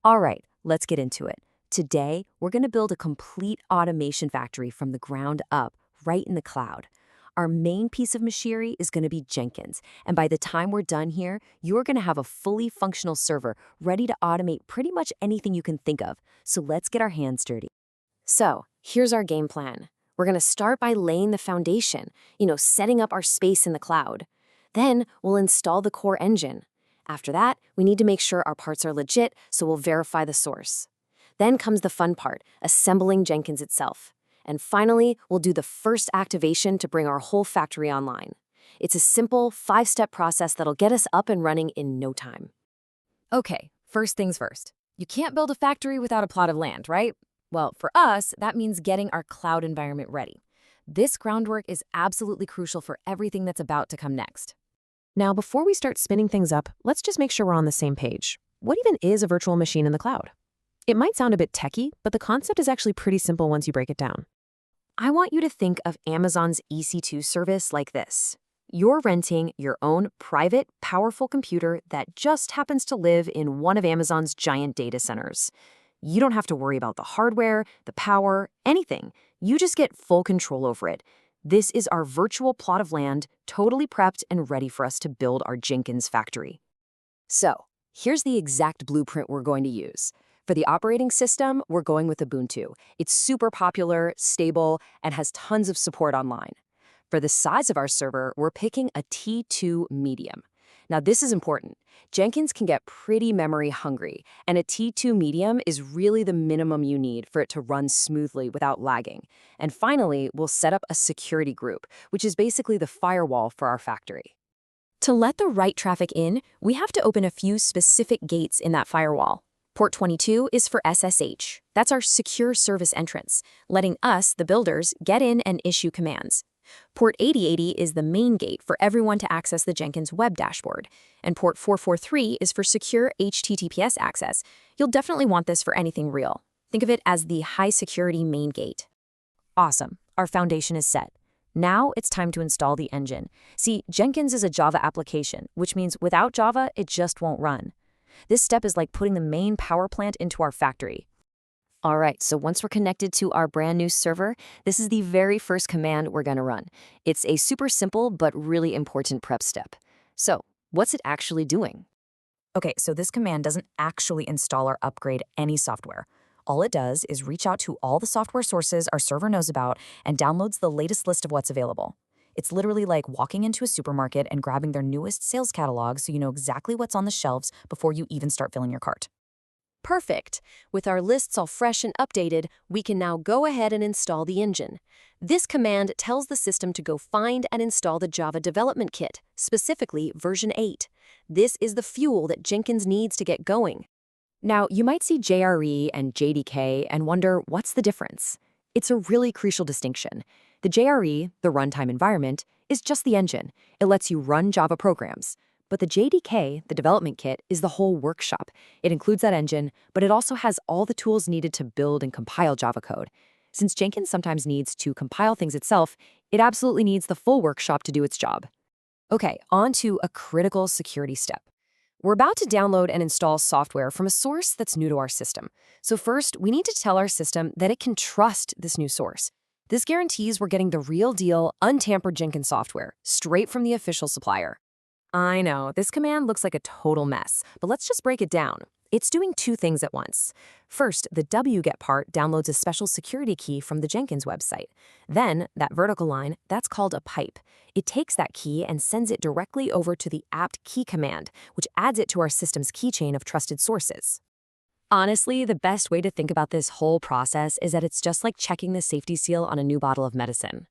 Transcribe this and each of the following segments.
All right, let's get into it. Today, we're going to build a complete automation factory from the ground up, right in the cloud. Our main piece of machinery is going to be Jenkins, and by the time we're done here, you're going to have a fully functional server ready to automate pretty much anything you can think of. So let's get our hands dirty. So, here's our game plan. We're going to start by laying the foundation, setting up our space in the cloud. Then, we'll install the core engine. After that, we need to make sure our parts are legit, so we'll verify the source. Then comes the fun part, assembling Jenkins itself. And finally, we'll do the first activation to bring our whole factory online. It's a simple, 5-step process that'll get us up and running in no time. Okay, first things first. You can't build a factory without a plot of land, right? Well, for us, that means getting our cloud environment ready. This groundwork is absolutely crucial for everything that's about to come next. Now, before we start spinning things up, let's just make sure we're on the same page. What even is a virtual machine in the cloud? It might sound a bit techy, but the concept is actually pretty simple once you break it down. I want you to think of Amazon's EC2 service like this. You're renting your own private, powerful computer that just happens to live in one of Amazon's giant data centers. You don't have to worry about the hardware, the power, anything. You just get full control over it. This is our virtual plot of land, totally prepped and ready for us to build our Jenkins factory. So, here's the exact blueprint we're going to use. For the operating system, we're going with Ubuntu. It's super popular, stable, and has tons of support online. For the size of our server, we're picking a T2 medium. Now, this is important. Jenkins can get pretty memory hungry, and a T2 medium is really the minimum you need for it to run smoothly without lagging. And finally, we'll set up a security group, which is basically the firewall for our factory. To let the right traffic in, we have to open a few specific gates in that firewall. Port 22 is for SSH. That's our secure service entrance, letting us, the builders, get in and issue commands. Port 8080 is the main gate for everyone to access the Jenkins web dashboard. And port 443 is for secure HTTPS access. You'll definitely want this for anything real. Think of it as the high security main gate. Awesome. Our foundation is set. Now it's time to install the engine. See, Jenkins is a Java application, which means without Java, it just won't run. This step is like putting the main power plant into our factory. All right, so once we're connected to our brand new server, this is the very first command we're going to run. It's a super simple but really important prep step. So, what's it actually doing? Okay, so this command doesn't actually install or upgrade any software. All it does is reach out to all the software sources our server knows about and downloads the latest list of what's available. It's literally like walking into a supermarket and grabbing their newest sales catalog so you know exactly what's on the shelves before you even start filling your cart. Perfect. With our lists all fresh and updated, we can now go ahead and install the engine. This command tells the system to go find and install the Java development kit, specifically version 8. This is the fuel that Jenkins needs to get going. Now, you might see JRE and JDK and wonder, what's the difference? It's a really crucial distinction. The JRE, the runtime environment, is just the engine. It lets you run Java programs. But the JDK, the development kit, is the whole workshop. It includes that engine, but it also has all the tools needed to build and compile Java code. Since Jenkins sometimes needs to compile things itself, it absolutely needs the full workshop to do its job. Okay, on to a critical security step. We're about to download and install software from a source that's new to our system. So first, we need to tell our system that it can trust this new source. This guarantees we're getting the real deal, untampered Jenkins software, straight from the official supplier. I know, this command looks like a total mess, but let's just break it down. It's doing two things at once. First, the wget part downloads a special security key from the Jenkins website. Then, that vertical line, that's called a pipe. It takes that key and sends it directly over to the apt-key command, which adds it to our system's keychain of trusted sources. Honestly, the best way to think about this whole process is that it's just like checking the safety seal on a new bottle of medicine.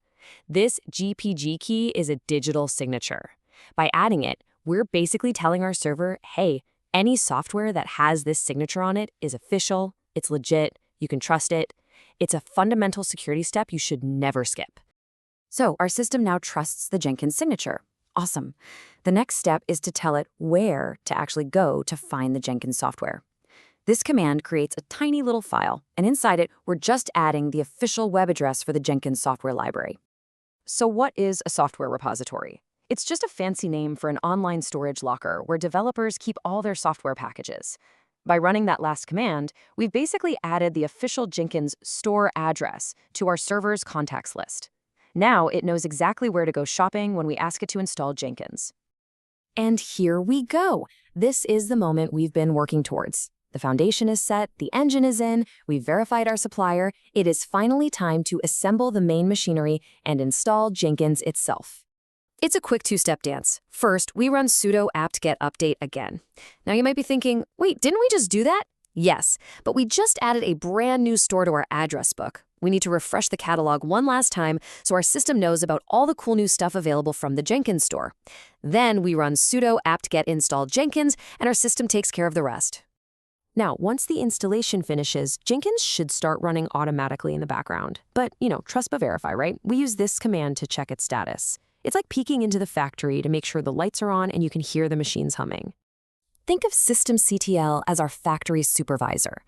This GPG key is a digital signature. By adding it, we're basically telling our server, hey, any software that has this signature on it is official, it's legit, you can trust it. It's a fundamental security step you should never skip. So our system now trusts the Jenkins signature. Awesome. The next step is to tell it where to actually go to find the Jenkins software. This command creates a tiny little file, and inside it, we're just adding the official web address for the Jenkins software library. So what is a software repository? It's just a fancy name for an online storage locker where developers keep all their software packages. By running that last command, we've basically added the official Jenkins store address to our server's contacts list. Now it knows exactly where to go shopping when we ask it to install Jenkins. And here we go. This is the moment we've been working towards. The foundation is set, the engine is in, we've verified our supplier. It is finally time to assemble the main machinery and install Jenkins itself. It's a quick two-step dance. First, we run sudo apt-get update again. Now you might be thinking, wait, didn't we just do that? Yes, but we just added a brand new store to our address book. We need to refresh the catalog one last time so our system knows about all the cool new stuff available from the Jenkins store. Then we run sudo apt-get install Jenkins, and our system takes care of the rest. Now, once the installation finishes, Jenkins should start running automatically in the background. But, trust but verify, right? We use this command to check its status. It's like peeking into the factory to make sure the lights are on and you can hear the machines humming. Think of systemctl as our factory supervisor.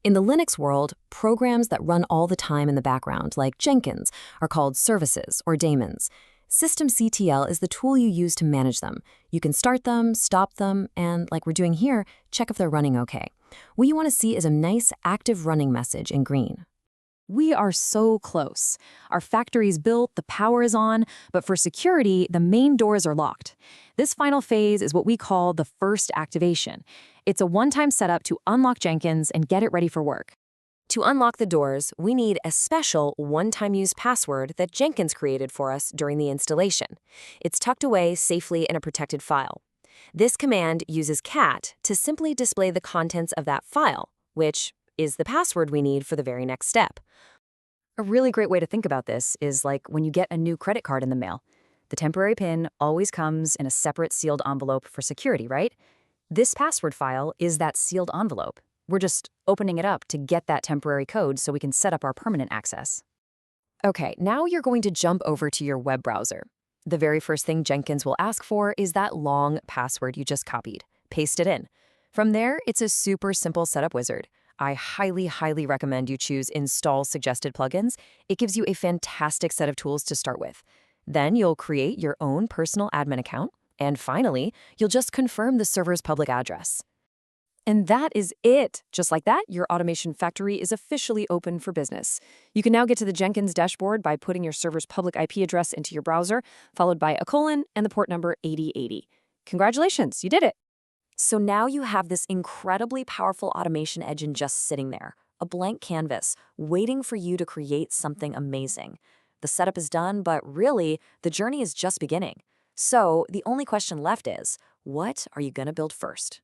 In the Linux world, programs that run all the time in the background, like Jenkins, are called services or daemons. Systemctl is the tool you use to manage them. You can start them, stop them, and, like we're doing here, check if they're running okay. What you want to see is a nice active running message in green. We are so close. Our factory's built, the power is on, but for security, the main doors are locked. This final phase is what we call the first activation. It's a one-time setup to unlock Jenkins and get it ready for work. To unlock the doors, we need a special one-time use password that Jenkins created for us during the installation. It's tucked away safely in a protected file. This command uses cat to simply display the contents of that file, which is the password we need for the very next step. A really great way to think about this is like when you get a new credit card in the mail. The temporary PIN always comes in a separate sealed envelope for security, right? This password file is that sealed envelope. We're just opening it up to get that temporary code so we can set up our permanent access. Okay, now you're going to jump over to your web browser. The very first thing Jenkins will ask for is that long password you just copied. Paste it in. From there, it's a super simple setup wizard. I highly recommend you choose Install Suggested Plugins. It gives you a fantastic set of tools to start with. Then you'll create your own personal admin account. And finally, you'll just confirm the server's public address. And that is it. Just like that, your automation factory is officially open for business. You can now get to the Jenkins dashboard by putting your server's public IP address into your browser, followed by a colon and the port number 8080. Congratulations, you did it. So now you have this incredibly powerful automation engine just sitting there, a blank canvas, waiting for you to create something amazing. The setup is done, but really, the journey is just beginning. So the only question left is, what are you going to build first?